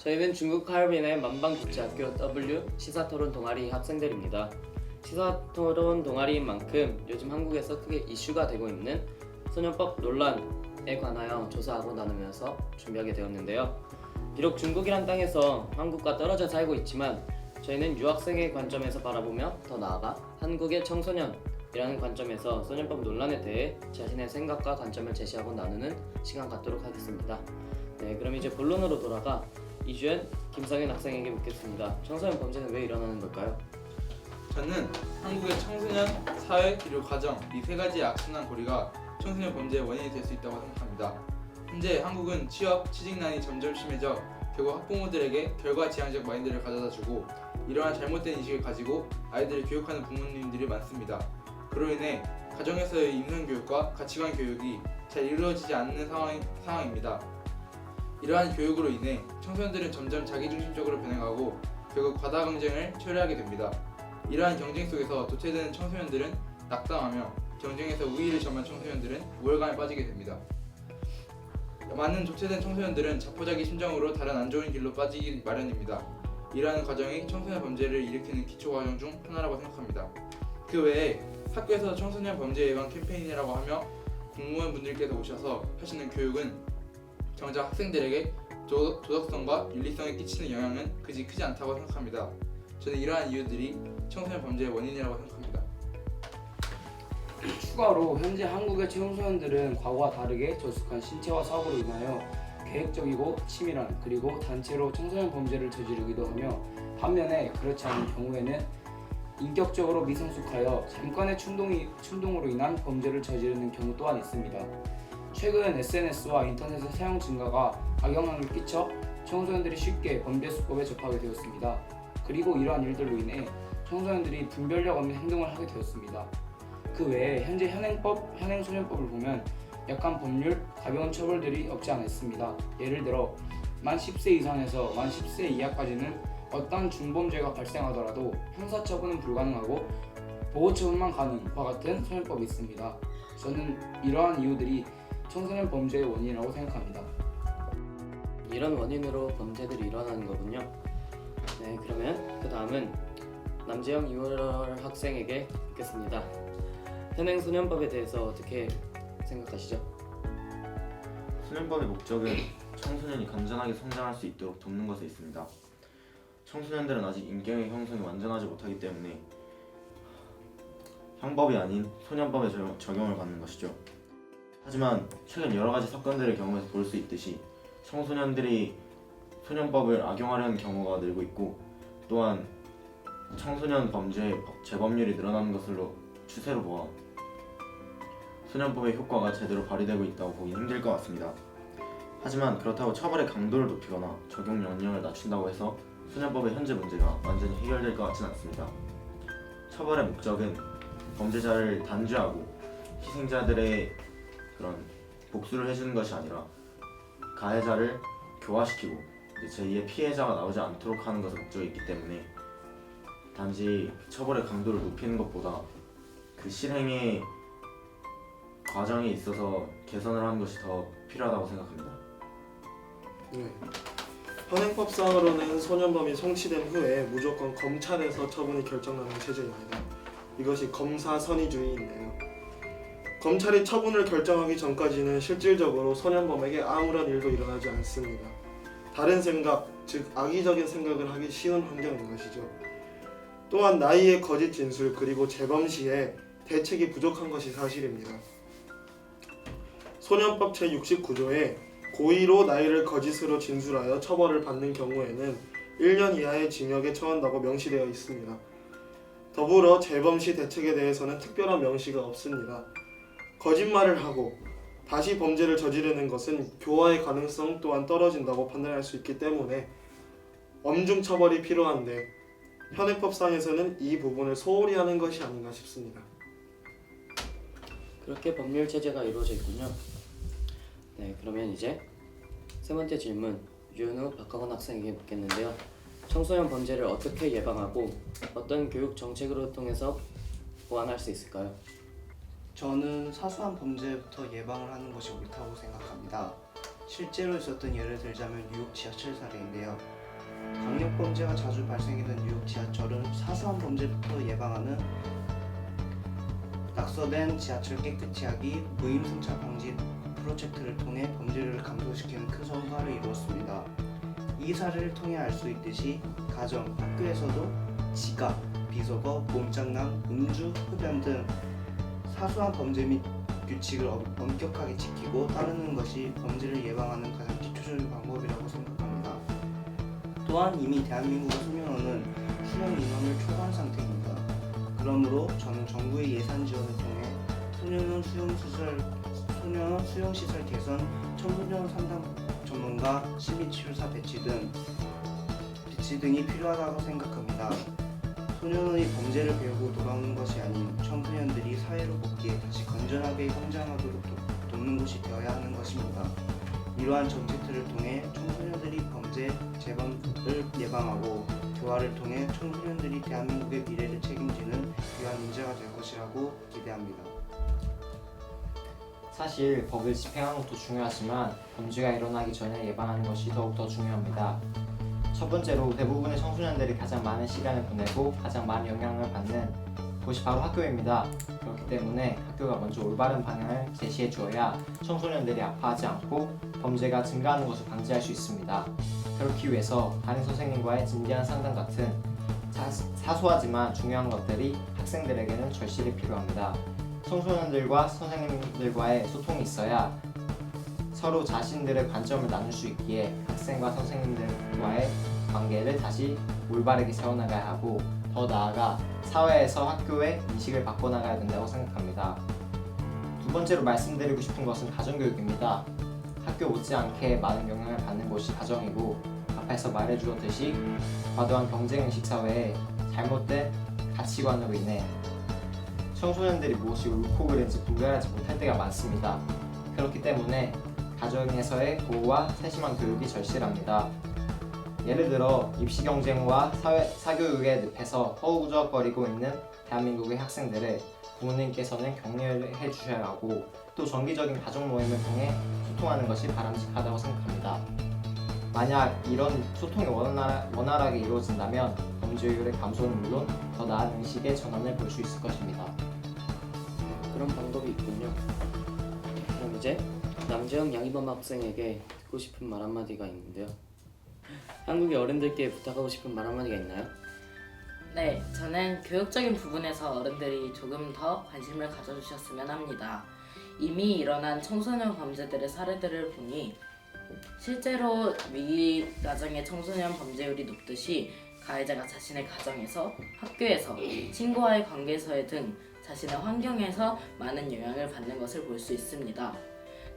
저희는 중국 하얼빈의 만방기치학교 W 시사토론 동아리 학생들입니다. 시사토론 동아리인 만큼 요즘 한국에서 크게 이슈가 되고 있는 소년법 논란에 관하여 조사하고 나누면서 준비하게 되었는데요. 비록 중국이란 땅에서 한국과 떨어져 살고 있지만 저희는 유학생의 관점에서 바라보며 더 나아가 한국의 청소년이라는 관점에서 소년법 논란에 대해 자신의 생각과 관점을 제시하고 나누는 시간 갖도록 하겠습니다. 네, 그럼 이제 본론으로 돌아가 이주연, 김성현 학생에게 묻겠습니다. 청소년 범죄는 왜 일어나는 걸까요? 저는 한국의 청소년, 사회, 그리고 가정 이 세 가지의 악순환 고리가 청소년 범죄의 원인이 될 수 있다고 생각합니다. 현재 한국은 취업, 취직난이 점점 심해져 결국 학부모들에게 결과지향적 마인드를 가져다주고 이러한 잘못된 인식을 가지고 아이들을 교육하는 부모님들이 많습니다. 그로 인해 가정에서의 인성교육과 가치관 교육이 잘 이루어지지 않는 상황입니다. 이러한 교육으로 인해 청소년들은 점점 자기중심적으로 변해가고 결국 과다 경쟁을 초래하게 됩니다. 이러한 경쟁 속에서 도태되는 청소년들은 낙담하며 경쟁에서 우위를 점한 청소년들은 우월감에 빠지게 됩니다. 많은 도태된 청소년들은 자포자기 심정으로 다른 안 좋은 길로 빠지기 마련입니다. 이러한 과정이 청소년 범죄를 일으키는 기초 과정 중 하나라고 생각합니다. 그 외에 학교에서 청소년 범죄 예방 캠페인이라고 하며 공무원분들께서 오셔서 하시는 교육은 정작 학생들에게 도덕성과 윤리성에 끼치는 영향은 그지 크지 않다고 생각합니다. 저는 이러한 이유들이 청소년 범죄의 원인이라고 생각합니다. 추가로 현재 한국의 청소년들은 과거와 다르게 저속한 신체화 사고로 인하여 계획적이고 치밀한 그리고 단체로 청소년 범죄를 저지르기도 하며 반면에 그렇지 않은 경우에는 인격적으로 미성숙하여 잠깐의 충동으로 인한 범죄를 저지르는 경우 또한 있습니다. 최근 SNS와 인터넷의 사용 증가가 악영향을 끼쳐 청소년들이 쉽게 범죄 수법에 접하게 되었습니다. 그리고 이러한 일들로 인해 청소년들이 분별력 없는 행동을 하게 되었습니다. 그 외에 현재 현행소년법을 보면 약한 법률, 가벼운 처벌들이 없지 않아 있습니다. 예를 들어 만 10세 이상에서 만 10세 이하까지는 어떤 중범죄가 발생하더라도 형사처분은 불가능하고 보호처분만 가능과 같은 소년법이 있습니다. 저는 이러한 이유들이 청소년 범죄의 원인이라고 생각합니다. 이런 원인으로 범죄들이 일어나는 거군요. 네, 그러면 그 다음은 남재영 2월 학생에게 묻겠습니다. 현행 소년법에 대해서 어떻게 생각하시죠? 소년법의 목적은 청소년이 건전하게 성장할 수 있도록 돕는 것에 있습니다. 청소년들은 아직 인격의 형성이 완전하지 못하기 때문에 형법이 아닌 소년법의 적용을 받는 것이죠. 하지만 최근 여러가지 사건들의 경우에서 볼 수 있듯이 청소년들이 소년법을 악용하려는 경우가 늘고 있고 또한 청소년 범죄의 재범률이 늘어나는 것으로 추세로 보아 소년법의 효과가 제대로 발휘되고 있다고 보기 힘들 것 같습니다. 하지만 그렇다고 처벌의 강도를 높이거나 적용 연령을 낮춘다고 해서 소년법의 현재 문제가 완전히 해결될 것 같지는 않습니다. 처벌의 목적은 범죄자를 단죄하고 희생자들의 그런 복수를 해주는 것이 아니라 가해자를 교화시키고 제2의 피해자가 나오지 않도록 하는 것을 목적이 있기 때문에 단지 처벌의 강도를 높이는 것보다 그 실행의 과정에 있어서 개선을 하는 것이 더 필요하다고 생각합니다. 네. 현행법상으로는 소년범이 성취된 후에 무조건 검찰에서 처분이 결정나는 체제입니다. 이것이 검사선의주의인데요. 검찰이 처분을 결정하기 전까지는 실질적으로 소년범에게 아무런 일도 일어나지 않습니다. 다른 생각, 즉 악의적인 생각을 하기 쉬운 환경인 것이죠. 또한 나이의 거짓 진술 그리고 재범 시에 대책이 부족한 것이 사실입니다. 소년법 제69조에 고의로 나이를 거짓으로 진술하여 처벌을 받는 경우에는 1년 이하의 징역에 처한다고 명시되어 있습니다. 더불어 재범 시 대책에 대해서는 특별한 명시가 없습니다. 거짓말을 하고 다시 범죄를 저지르는 것은 교화의 가능성 또한 떨어진다고 판단할 수 있기 때문에 엄중 처벌이 필요한데 현행법상에서는 이 부분을 소홀히 하는 것이 아닌가 싶습니다. 그렇게 법률 체제가 이루어져 있군요. 네, 그러면 이제 세 번째 질문 유현우, 박학원 학생에게 묻겠는데요. 청소년 범죄를 어떻게 예방하고 어떤 교육 정책으로 통해서 보완할 수 있을까요? 저는 사소한 범죄부터 예방을 하는 것이 옳다고 생각합니다. 실제로 있었던 예를 들자면 뉴욕 지하철 살해인데요. 강력범죄가 자주 발생하는 뉴욕 지하철은 사소한 범죄부터 예방하는 낙서된 지하철 깨끗이 하기 무임승차 방지 프로젝트를 통해 범죄를 감소시키는 큰 성과를 이루었습니다. 이 사례를 통해 알 수 있듯이 가정, 학교에서도 지갑, 비속어, 몸장난, 음주, 흡연 등 사소한 범죄 및 규칙을 엄격하게 지키고 따르는 것이 범죄를 예방하는 가장 기초적인 방법이라고 생각합니다. 또한 이미 대한민국의 소년원은 수용 인원을 초과한 상태입니다. 그러므로 저는 정부의 예산 지원을 통해 소년원 수용시설 개선, 청소년 상담 전문가, 심리치료사 배치 등이 필요하다고 생각합니다. 소년원이 범죄를 배우고 돌아오는 것이 아닌 청소년들이 사회로 복귀해 다시 건전하게 성장하도록 돕는 곳이 되어야 하는 것입니다. 이러한 정책들을 통해 청소년들이 범죄, 재범을 예방하고 교화를 통해 청소년들이 대한민국의 미래를 책임지는 귀한 인재가 될 것이라고 기대합니다. 사실 법을 집행하는 것도 중요하지만 범죄가 일어나기 전에 예방하는 것이 더욱더 중요합니다. 첫 번째로 대부분의 청소년들이 가장 많은 시간을 보내고 가장 많은 영향을 받는 곳이 바로 학교입니다. 그렇기 때문에 학교가 먼저 올바른 방향을 제시해 주어야 청소년들이 아파하지 않고 범죄가 증가하는 것을 방지할 수 있습니다. 그렇기 위해서 담임 선생님과의 진지한 상담 같은 사소하지만 중요한 것들이 학생들에게는 절실히 필요합니다. 청소년들과 선생님들과의 소통이 있어야 서로 자신들의 관점을 나눌 수 있기에 학생과 선생님들과의 관계를 다시 올바르게 세워나가야 하고 더 나아가 사회에서 학교의 인식을 바꿔나가야 된다고 생각합니다. 두 번째로 말씀드리고 싶은 것은 가정교육입니다. 학교 못지않게 많은 영향을 받는 곳이 가정이고 앞에서 말해주었듯이 과도한 경쟁의식 사회에 잘못된 가치관으로 인해 청소년들이 무엇이 옳고 그른지 분별하지 못할 때가 많습니다. 그렇기 때문에 가정에서의 보호와 세심한 교육이 절실합니다. 예를 들어 입시 경쟁과 사교육의 늪에서 허우적거리고 있는 대한민국의 학생들을 부모님께서는 격려해 주셔야 하고 또 정기적인 가족 모임을 통해 소통하는 것이 바람직하다고 생각합니다. 만약 이런 소통이 원활하게 이루어진다면 범죄율의 감소는 물론 더 나은 의식의 전환을 볼 수 있을 것입니다. 그런 방법이 있군요. 그럼 이제 남재영 양희범 학생에게 듣고 싶은 말 한마디가 있는데요. 한국의 어른들께 부탁하고 싶은 말 한마디가 있나요? 네, 저는 교육적인 부분에서 어른들이 조금 더 관심을 가져주셨으면 합니다. 이미 일어난 청소년 범죄들의 사례들을 보니 실제로 위기 가정의 청소년 범죄율이 높듯이 가해자가 자신의 가정에서, 학교에서, 친구와의 관계에서 등 자신의 환경에서 많은 영향을 받는 것을 볼 수 있습니다.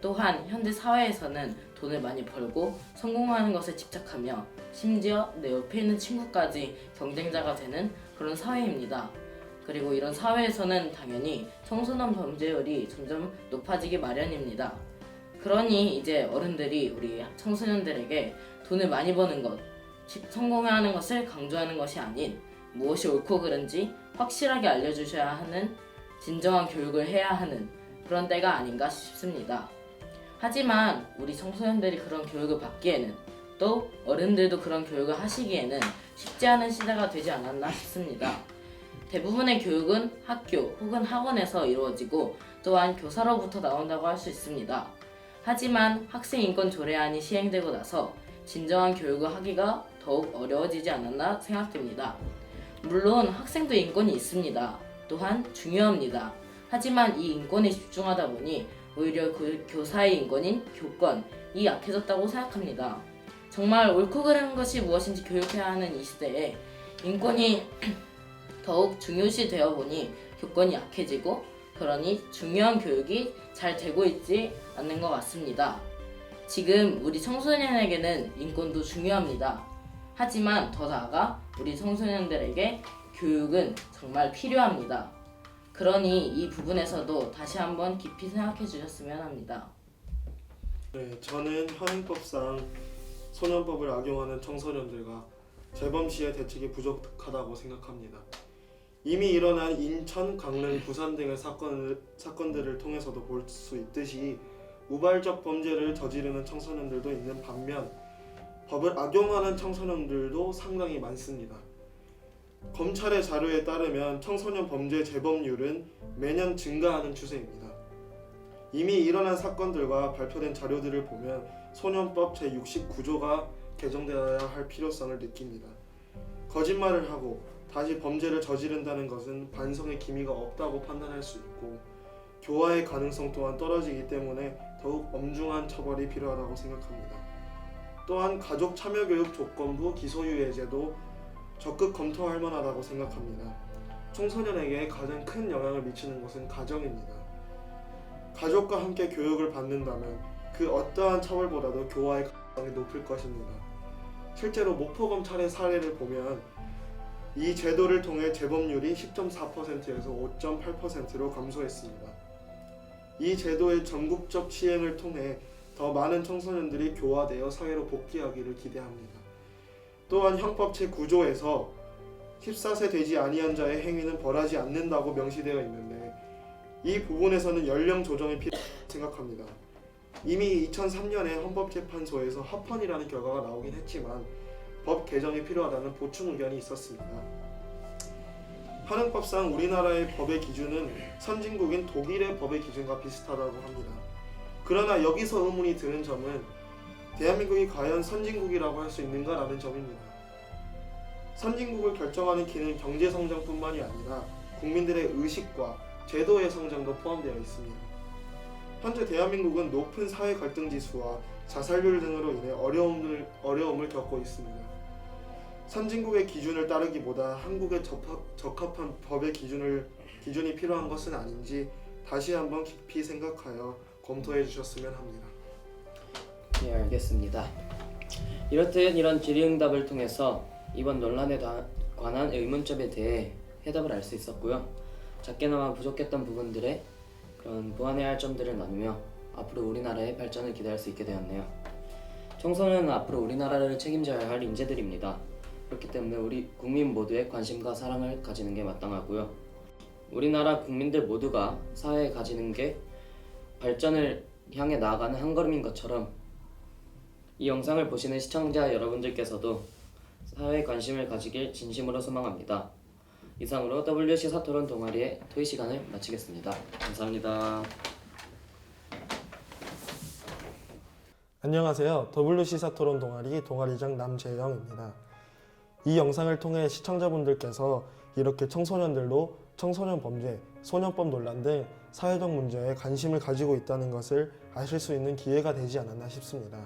또한 현대 사회에서는 돈을 많이 벌고 성공하는 것에 집착하며 심지어 내 옆에 있는 친구까지 경쟁자가 되는 그런 사회입니다. 그리고 이런 사회에서는 당연히 청소년 범죄율이 점점 높아지기 마련입니다. 그러니 이제 어른들이 우리 청소년들에게 돈을 많이 버는 것, 성공하는 것을 강조하는 것이 아닌 무엇이 옳고 그른지 확실하게 알려주셔야 하는 진정한 교육을 해야 하는 그런 때가 아닌가 싶습니다. 하지만 우리 청소년들이 그런 교육을 받기에는 또 어른들도 그런 교육을 하시기에는 쉽지 않은 시대가 되지 않았나 싶습니다. 대부분의 교육은 학교 혹은 학원에서 이루어지고 또한 교사로부터 나온다고 할 수 있습니다. 하지만 학생인권 조례안이 시행되고 나서 진정한 교육을 하기가 더욱 어려워지지 않았나 생각됩니다. 물론 학생도 인권이 있습니다. 또한 중요합니다. 하지만 이 인권에 집중하다 보니 오히려 그 교사의 인권인 교권이 약해졌다고 생각합니다. 정말 옳고 그른 것이 무엇인지 교육해야 하는 이 시대에 인권이 더욱 중요시 되어 보니 교권이 약해지고 그러니 중요한 교육이 잘 되고 있지 않는 것 같습니다. 지금 우리 청소년에게는 인권도 중요합니다. 하지만 더 나아가 우리 청소년들에게 교육은 정말 필요합니다. 그러니 이 부분에서도 다시 한번 깊이 생각해 주셨으면 합니다. 네, 저는 현행법상 소년법을 악용하는 청소년들과 재범 시의 대책이 부족하다고 생각합니다. 이미 일어난 인천, 강릉, 부산 등의 사건들을 통해서도 볼 수 있듯이 우발적 범죄를 저지르는 청소년들도 있는 반면 법을 악용하는 청소년들도 상당히 많습니다. 검찰의 자료에 따르면 청소년 범죄 재범률은 매년 증가하는 추세입니다. 이미 일어난 사건들과 발표된 자료들을 보면 소년법 제69조가 개정되어야 할 필요성을 느낍니다. 거짓말을 하고 다시 범죄를 저지른다는 것은 반성의 기미가 없다고 판단할 수 있고 교화의 가능성 또한 떨어지기 때문에 더욱 엄중한 처벌이 필요하다고 생각합니다. 또한 가족 참여교육 조건부 기소유예제도 적극 검토할 만하다고 생각합니다. 청소년에게 가장 큰 영향을 미치는 것은 가정입니다. 가족과 함께 교육을 받는다면 그 어떠한 처벌보다도 교화의 가능성이 높을 것입니다. 실제로 목포검찰의 사례를 보면 이 제도를 통해 재범률이 10.4%에서 5.8%로 감소했습니다. 이 제도의 전국적 시행을 통해 더 많은 청소년들이 교화되어 사회로 복귀하기를 기대합니다. 또한 형법 제9조에서 14세 되지 아니한 자의 행위는 벌하지 않는다고 명시되어 있는데 이 부분에서는 연령 조정이 필요하다고 생각합니다. 이미 2003년에 헌법재판소에서 합헌이라는 결과가 나오긴 했지만 법 개정이 필요하다는 보충 의견이 있었습니다. 현행법상 우리나라의 법의 기준은 선진국인 독일의 법의 기준과 비슷하다고 합니다. 그러나 여기서 의문이 드는 점은 대한민국이 과연 선진국이라고 할 수 있는가라는 점입니다. 선진국을 결정하는 기는 경제 성장뿐만이 아니라 국민들의 의식과 제도의 성장도 포함되어 있습니다. 현재 대한민국은 높은 사회 갈등 지수와 자살률 등으로 인해 어려움을 겪고 있습니다. 선진국의 기준을 따르기보다 한국에 적합한 법의 기준이 필요한 것은 아닌지 다시 한번 깊이 생각하여 검토해 주셨으면 합니다. 네, 알겠습니다. 이렇듯 이런 질의응답을 통해서 이번 논란에 관한 의문점에 대해 해답을 알 수 있었고요. 작게나마 부족했던 부분들에 그런 보완해야 할 점들을 나누며 앞으로 우리나라의 발전을 기대할 수 있게 되었네요. 청소년은 앞으로 우리나라를 책임져야 할 인재들입니다. 그렇기 때문에 우리 국민 모두의 관심과 사랑을 가지는 게 마땅하고요. 우리나라 국민들 모두가 사회에 가지는 게 발전을 향해 나아가는 한 걸음인 것처럼 이 영상을 보시는 시청자 여러분들께서도 사회에 관심을 가지길 진심으로 소망합니다. 이상으로 W 시사토론 동아리의 토의 시간을 마치겠습니다. 감사합니다. 안녕하세요. W 시사토론 동아리 동아리장 남재영입니다. 이 영상을 통해 시청자분들께서 이렇게 청소년들도 청소년 범죄, 소년법 논란 등 사회적 문제에 관심을 가지고 있다는 것을 아실 수 있는 기회가 되지 않았나 싶습니다.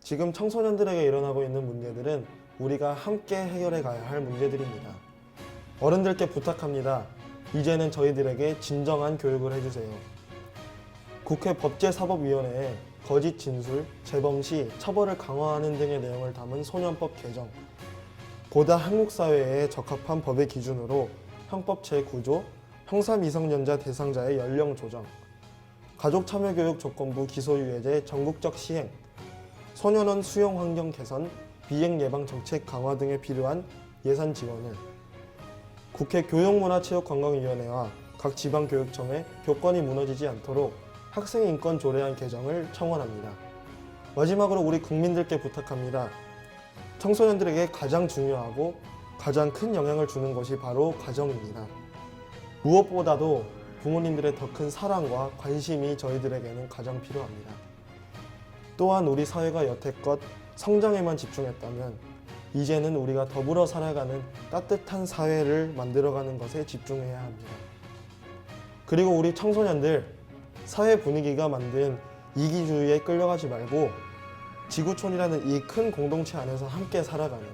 지금 청소년들에게 일어나고 있는 문제들은 우리가 함께 해결해 가야 할 문제들입니다. 어른들께 부탁합니다. 이제는 저희들에게 진정한 교육을 해주세요. 국회 법제사법위원회에 거짓 진술, 재범 시 처벌을 강화하는 등의 내용을 담은 소년법 개정, 보다 한국 사회에 적합한 법의 기준으로 형법 제9조 형사미성년자 대상자의 연령 조정, 가족 참여교육 조건부 기소유예제 전국적 시행, 소년원 수용 환경 개선, 비행 예방 정책 강화 등에 필요한 예산 지원을 국회 교육문화체육관광위원회와 각 지방교육청에 교권이 무너지지 않도록 학생인권 조례안 개정을 청원합니다. 마지막으로 우리 국민들께 부탁합니다. 청소년들에게 가장 중요하고 가장 큰 영향을 주는 것이 바로 가정입니다. 무엇보다도 부모님들의 더 큰 사랑과 관심이 저희들에게는 가장 필요합니다. 또한 우리 사회가 여태껏 성장에만 집중했다면 이제는 우리가 더불어 살아가는 따뜻한 사회를 만들어가는 것에 집중해야 합니다. 그리고 우리 청소년들, 사회 분위기가 만든 이기주의에 끌려가지 말고 지구촌이라는 이 큰 공동체 안에서 함께 살아가는,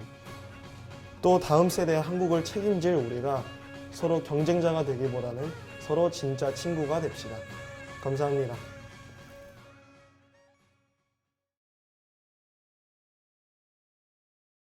또 다음 세대의 한국을 책임질 우리가 서로 경쟁자가 되기보다는 서로 진짜 친구가 됩시다. 감사합니다.